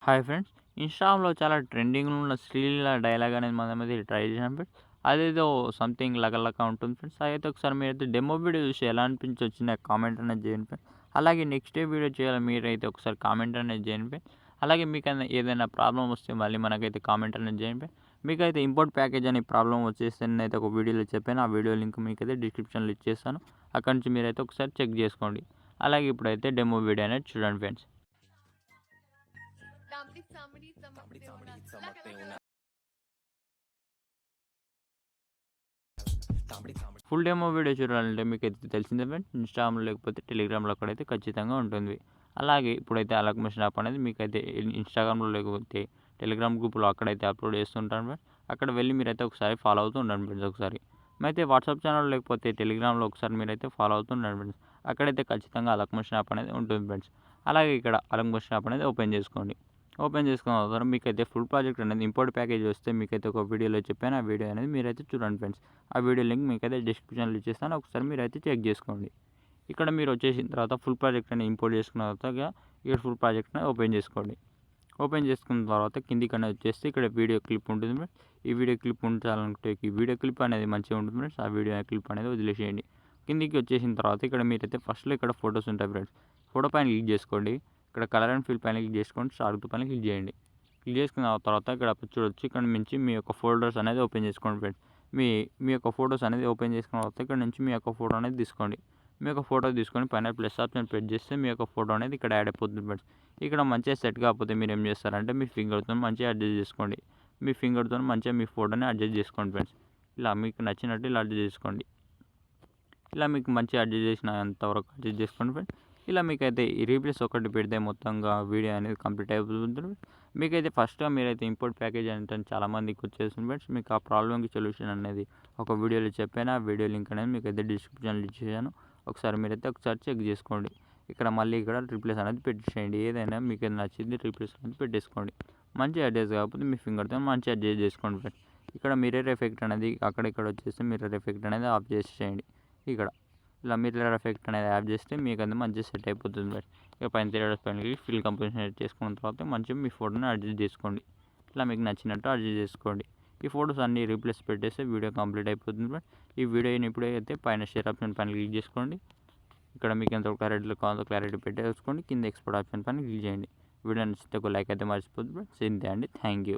Hi friends, ఇన్‌స్టాగ్రామ్‌లో చాలా ట్రెండింగ్‌లో ఉన్న శ్రీలీల డైలాగ్ అనేది మనమైతే ట్రై చేసాం ఫ్రెండ్స్. అదేదో సంథింగ్ లకలక ఉంటుంది ఫ్రెండ్స్. అదైతే ఒకసారి మీరైతే డెమో వీడియో చూసి ఎలా అనిపించి నాకు కామెంట్ అనేది చేయండి ఫ్రెండ్స్. అలాగే నెక్స్ట్ ఏ వీడియో చేయాలో మీరైతే ఒకసారి కామెంట్ అనేది చేయండి ఫ్రెండ్స్. అలాగే మీకైనా ఏదైనా ప్రాబ్లమ్ వస్తే మళ్ళీ మనకైతే కామెంట్ అనేది చేయండి ఫ్రెండ్స్. మీకైతే ఇంపోర్ట్ ప్యాకేజ్ అనే ప్రాబ్లమ్ వచ్చేస్తే నేనైతే ఒక వీడియోలో చెప్పాను. ఆ వీడియో లింక్ మీకైతే డిస్క్రిప్షన్‌లో ఇచ్చేస్తాను. అక్కడి నుంచి మీరైతే ఒకసారి చెక్ చేసుకోండి. అలాగే ఇప్పుడైతే డెమో వీడియో అనేది చూడండి ఫ్రెండ్స్. तांबडी चांबडी चमकते उन्हात ఫుల్ డెమో వీడియో చూడాలంటే మీకైతే తెలిసిందే ఫ్రెండ్స్, ఇన్‌స్టాగ్రామ్‌లో లేకపోతే టెలిగ్రామ్‌లో అక్కడైతే ఖచ్చితంగా ఉంటుంది. అలాగే ఇప్పుడైతే అలక్ మోషన్ యాప్ అనేది మీకైతే ఇన్‌స్టాగ్రామ్‌లో లేకపోతే టెలిగ్రామ్ గ్రూప్‌లో అక్కడైతే అప్లోడ్ చేస్తుంటాను ఫ్రెండ్స్. అక్కడ వెళ్ళి మీరైతే ఒకసారి ఫాలో అవుతూ ఉండండి ఫ్రెండ్స్ ఒకసారి. అయితే వాట్సాప్ ఛానల్ లేకపోతే టెలిగ్రామ్‌లో ఒకసారి మీరైతే ఫాలో అవుతూ ఉండండి ఫ్రెండ్స్. అక్కడైతే ఖచ్చితంగా అలక్ మోషన్ యాప్ అనేది ఉంటుంది ఫ్రెండ్స్. అలాగే ఇక్కడ అలక్ మోషన్ యాప్ అనేది ఓపెన్ చేసుకోండి. ఓపెన్ చేసుకున్న తర్వాత మీకైతే ఫుల్ ప్రాజెక్ట్ అనేది ఇంపోర్ట్ ప్యాకేజ్ వస్తే మీకైతే ఒక వీడియోలో చెప్పాను. ఆ వీడియో అనేది మీరైతే చూడండి ఫ్రెండ్స్. ఆ వీడియో లింక్ మీకైతే డిస్క్రిప్షన్లో ఇచ్చేస్తాను. ఒకసారి మీరైతే చెక్ చేసుకోండి. ఇక్కడ మీరు వచ్చేసిన తర్వాత ఫుల్ ప్రాజెక్ట్ అనేది ఇంపోర్ట్ చేసుకున్న తర్వాత ఇక్కడ ఫుల్ ప్రాజెక్ట్ అనేది ఓపెన్ చేసుకోండి. ఓపెన్ చేసుకున్న తర్వాత కిందికి అనేది వచ్చేసి ఇక్కడ వీడియో క్లిప్ ఉంటుంది ఫ్రెండ్స్. ఈ వీడియో క్లిప్ ఉంచాలంటే ఈ వీడియో క్లిప్ అనేది మంచిగా ఉంటుంది ఫ్రెండ్స్. ఆ వీడియో క్లిప్ అనేది వదిలేసేయండి. కిందికి వచ్చేసిన తర్వాత ఇక్కడ మీరైతే ఫస్ట్లో ఇక్కడ ఫొటోస్ ఉంటాయి ఫ్రెండ్స్. ఫోటో పైన క్లిక్ చేసుకోండి. ఇక్కడ కలర్ అండ్ ఫిల్ పైన క్లిక్ చేసుకోండి. స్టార్ పైన క్లిక్ చేయండి. క్లిక్ చేసుకున్న తర్వాత ఇక్కడ చూడొచ్చు. ఇక్కడ నుంచి మీ యొక్క ఫోల్డర్స్ అనేది ఓపెన్ చేసుకోండి ఫ్రెండ్స్. మీ మీ యొక్క ఫొటోస్ అనేది ఓపెన్ చేసుకున్న తర్వాత ఇక్కడ నుంచి మీ యొక్క ఫోటో అనేది తీసుకోండి. మీ యొక్క ఫోటో తీసుకొని పైన ప్లస్ ఆప్షన్ ప్రెస్ చేస్తే మీ యొక్క ఫోటో అనేది ఇక్కడ యాడ్ అయిపోతుంది ఫ్రెండ్స్. ఇక్కడ మంచిగా సెట్ కాకపోతే మీరు ఏం చేస్తారంటే మీ ఫింగర్తో మంచిగా అడ్జస్ట్ చేసుకోండి. మీ ఫింగర్తో మంచిగా మీ ఫోటోని అడ్జస్ట్ చేసుకోండి ఫ్రెండ్స్. ఇలా మీకు నచ్చినట్టు ఇలా అడ్జస్ట్ చేసుకోండి. ఇలా మీకు మంచిగా అడ్జస్ట్ చేసినంత వరకు అడ్జస్ట్ చేసుకోండి ఫ్రెండ్స్. ఇలా మీకైతే ఈ రీప్లేస్ ఒకటి పెడితే మొత్తంగా వీడియో అనేది కంప్లీట్ అయిపోతుంది. మీకైతే ఫస్ట్గా మీరైతే ఇంపోర్ట్ ప్యాకేజ్ అంటే చాలామందికి వచ్చేస్తుంది ఫ్రెండ్స్. మీకు ఆ ప్రాబ్లమ్కి సొల్యూషన్ అనేది ఒక వీడియోలో చెప్పాను. ఆ వీడియో లింక్ అనేది మీకైతే డిస్క్రిప్షన్లో ఇచ్చేసాను. ఒకసారి మీరైతే ఒకసారి చెక్ చేసుకోండి. ఇక్కడ మళ్ళీ ఇక్కడ రీప్లేస్ అనేది పెట్టేసేయండి. ఏదైనా మీకు ఏదైనా నచ్చింది రీప్లేస్ అనేది పెట్టేసుకోండి. మంచిగా అడ్జస్ట్ కాకపోతే మీ ఫింగర్తో మంచిగా అడ్జస్ట్ చేసుకోండి ఫ్రెండ్స్. ఇక్కడ మిర్రర్ ఎఫెక్ట్ అనేది అక్కడిక్కడ వచ్చేసి మిర్రర్ ఎఫెక్ట్ అనేది ఆఫ్ చేసేయండి. ఇక్కడ ఇలా మిర్రర్ ఎఫెక్ట్ అనేది యాడ్ చేస్తే మీకు అది మంచిగా సెట్ అయిపోతుంది ఫ్రెండ్స్. ఇక పైన త్రీ పైన ఫిల్ కంపోజిషన్ సెట్ చేసుకున్న తర్వాత మంచిగా మీ ఫోటోని అడ్జస్ట్ చేసుకోండి. ఇలా మీకు నచ్చినట్టు అడ్జస్ట్ చేసుకోండి. ఈ ఫోటోస్ అన్నీ రీప్లేస్ పెట్టేస్తే వీడియో కంప్లీట్ అయిపోతుంది ఫ్రెండ్స్. ఈ వీడియోని ఇప్పుడైతే పైన షేర్ ఆప్షన్ పైన క్లిక్ చేసుకోండి. ఇక్కడ మీకు ఎంత క్లారిటీలో కావాలో క్లారిటీ పెట్టేసుకోండి. కింద ఎక్స్పోర్ట్ ఆప్షన్ పైన క్లిక్ చేయండి. వీడియో నచ్చితే ఒక లైక్ అయితే మర్చిపోతుంది ఫ్రెండ్స్. ఇంతే అండి. Thank you.